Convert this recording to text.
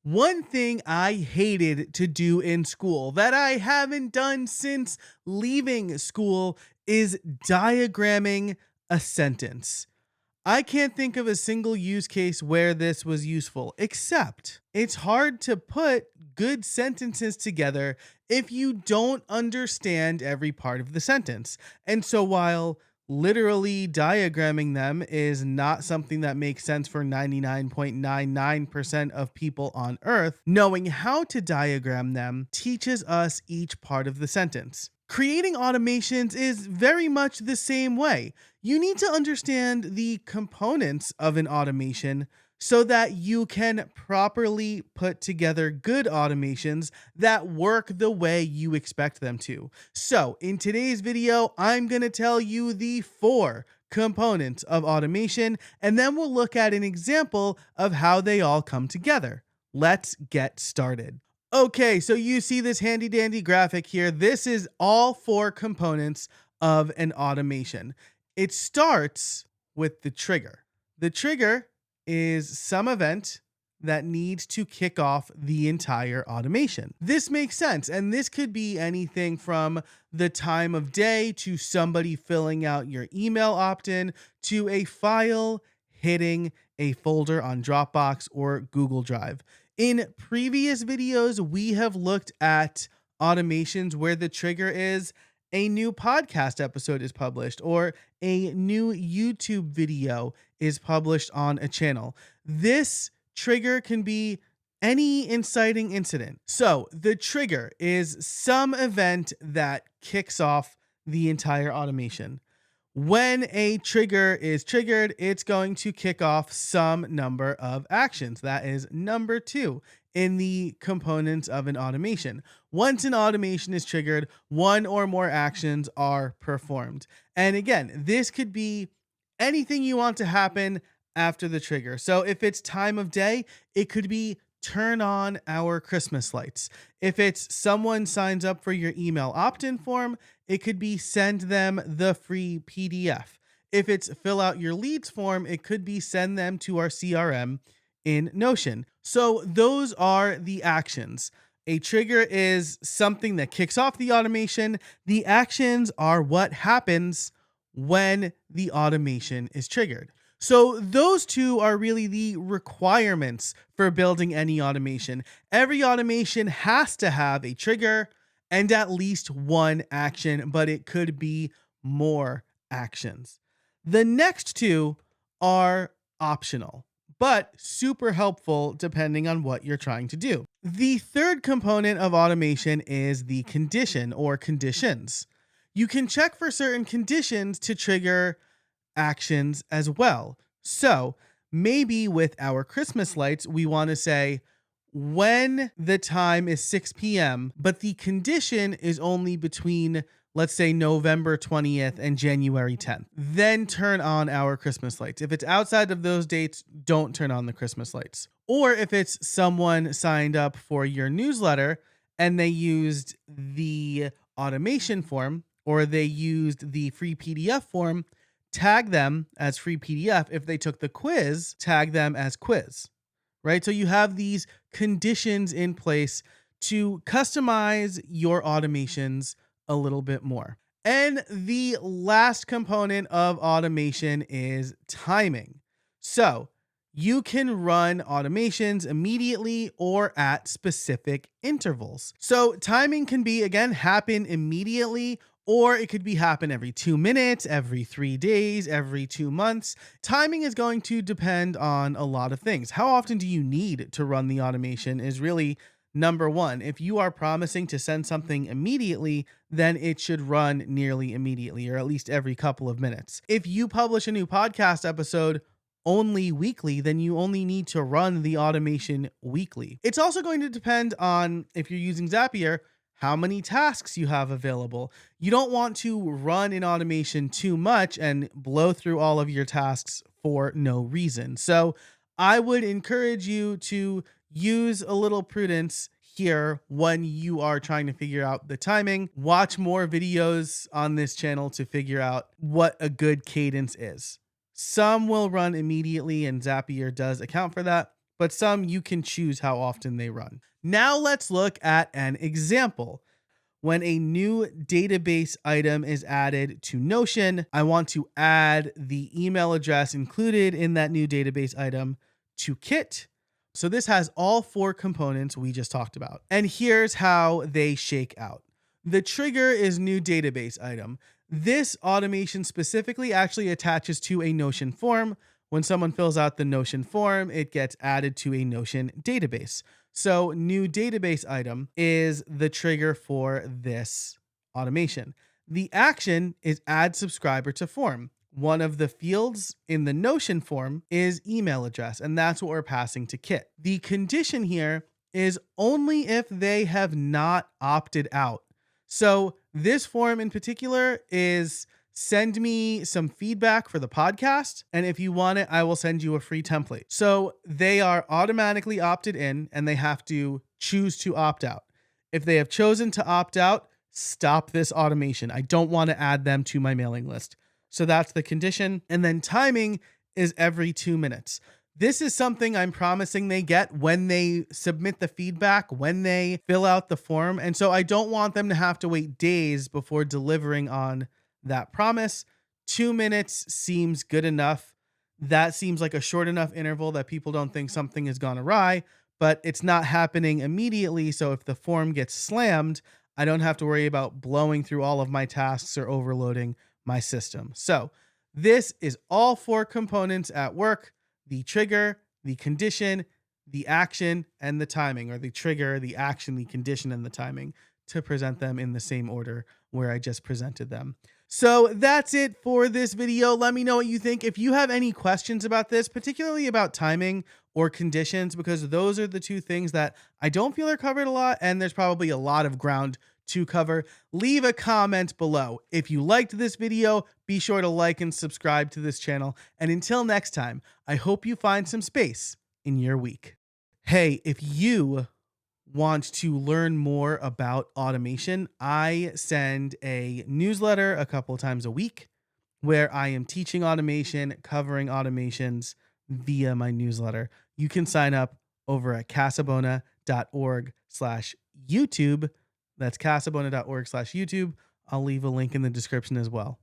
One thing I hated to do in school that I haven't done since leaving school is diagramming a sentence. I can't think of a single use case where this was useful, except it's hard to put good sentences together if you don't understand every part of the sentence. And so while literally diagramming them is not something that makes sense for 99.99% of people on earth, knowing how to diagram them teaches us each part of the sentence. Creating automations is very much the same way. You need to understand the components of an automation so that you can properly put together good automations that work the way you expect them to. So, in today's video, I'm going to tell you the 4 components of automation, and then we'll look at an example of how they all come together. Let's get started. Okay, so you see this handy dandy graphic here. This is all 4 components of an automation. It starts with the trigger. The trigger is some event that needs to kick off the entire automation. This makes sense, and this could be anything from the time of day to somebody filling out your email opt-in to a file hitting a folder on Dropbox or Google Drive. In previous videos, we have looked at automations where the trigger is a new podcast episode is published or a new YouTube video is published on a channel. This trigger can be any inciting incident. So the trigger is some event that kicks off the entire automation. When a trigger is triggered, it's going to kick off some number of actions. That is number 2 in the components of an automation. Once an automation is triggered, one or more actions are performed. And again, this could be anything you want to happen after the trigger. So if it's time of day, it could be turn on our Christmas lights. If it's someone signs up for your email opt-in form, it could be send them the free PDF. If it's fill out your leads form, it could be send them to our CRM in Notion. So those are the actions. A trigger is something that kicks off the automation. The actions are what happens when the automation is triggered. So those 2 are really the requirements for building any automation. Every automation has to have a trigger and at least one action, but it could be more actions. The next 2 are optional, but super helpful depending on what you're trying to do. The third component of automation is the condition or conditions. You can check for certain conditions to trigger actions as well. So maybe with our Christmas lights, we want to say when the time is 6 p.m., but the condition is only between, let's say, November 20th and January 10th. Then turn on our Christmas lights. If it's outside of those dates, don't turn on the Christmas lights. Or if it's someone signed up for your newsletter and they used the automation form or they used the free PDF form, tag them as free PDF. If they took the quiz, tag them as quiz, right? So you have these conditions in place to customize your automations a little bit more. And the last component of automation is timing. So you can run automations immediately or at specific intervals. So timing can be, again, happen immediately, or it could be happen every 2 minutes, every 3 days, every 2 months. Timing is going to depend on a lot of things. How often do you need to run the automation is really number 1. If you are promising to send something immediately, then it should run nearly immediately, or at least every couple of minutes. If you publish a new podcast episode only weekly, then you only need to run the automation weekly. It's also going to depend on, if you're using Zapier, how many tasks you have available. You don't want to run an automation too much and blow through all of your tasks for no reason. So I would encourage you to use a little prudence here when you are trying to figure out the timing. Watch more videos on this channel to figure out what a good cadence is. Some will run immediately, and Zapier does account for that, but some you can choose how often they run. Now let's look at an example. When a new database item is added to Notion, I want to add the email address included in that new database item to Kit. So this has all 4 components we just talked about. And here's how they shake out. The trigger is new database item. This automation specifically actually attaches to a Notion form. When someone fills out the Notion form, it gets added to a Notion database. So new database item is the trigger for this automation. The action is add subscriber to form. One of the fields in the Notion form is email address, and that's what we're passing to Kit. The condition here is only if they have not opted out. So this form in particular is send me some feedback for the podcast, and if you want it, I will send you a free template. So they are automatically opted in and they have to choose to opt out. If they have chosen to opt out, stop this automation. I don't want to add them to my mailing list. So that's the condition. And then timing is every 2 minutes. This is something I'm promising they get when they submit the feedback, when they fill out the form. And so I don't want them to have to wait days before delivering on that promise. 2 minutes seems good enough. That seems like a short enough interval that people don't think something has gone awry, but it's not happening immediately. So if the form gets slammed, I don't have to worry about blowing through all of my tasks or overloading my system. So this is all 4 components at work: the trigger, the condition, the action, and the timing, or the trigger, the action, the condition, and the timing, to present them in the same order where I just presented them. So that's it for this video. Let me know what you think. If you have any questions about this, particularly about timing or conditions, because those are the 2 things that I don't feel are covered a lot, and there's probably a lot of ground to cover, leave a comment below. If you liked this video, be sure to like and subscribe to this channel. And until next time, I hope you find some space in your week. Hey, if you want to learn more about automation, I send a newsletter a couple of times a week where I am teaching automation, covering automations via my newsletter. You can sign up over at casabona.org/YouTube. That's casabona.org/YouTube. I'll leave a link in the description as well.